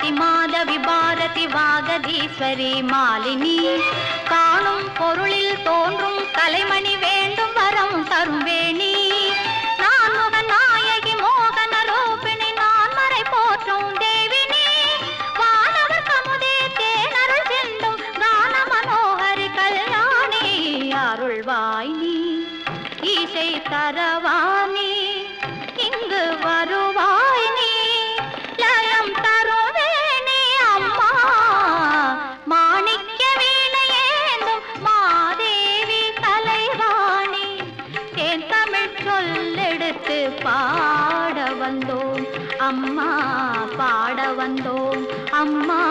ஆதி மாதவி பாரதி வாகதீஸ்வரி மாலினி காணும் பொருளில் தோன்றும் கலைமணி வேண்டும் வரம் தரும் வேணி நான் முகநாயகி மோகன ரூபிணி நான் மறை போற்றும் தேவினி வானவர் கமுதே தேனருள் சிந்தும் கான மனோகரி கல்யாணி அருள்வாய் நீ ஈசை தரவாணி இங்கு வருவாய் நீ லயம் தருவேணி அம்மா மாணிக்க வீணையேந்தும் மாதேவி கலைவாணி தேன் தமிழ் சொல்லெடுத்து பாட வந்தோம் அம்மா பாட வந்தோம் அம்மா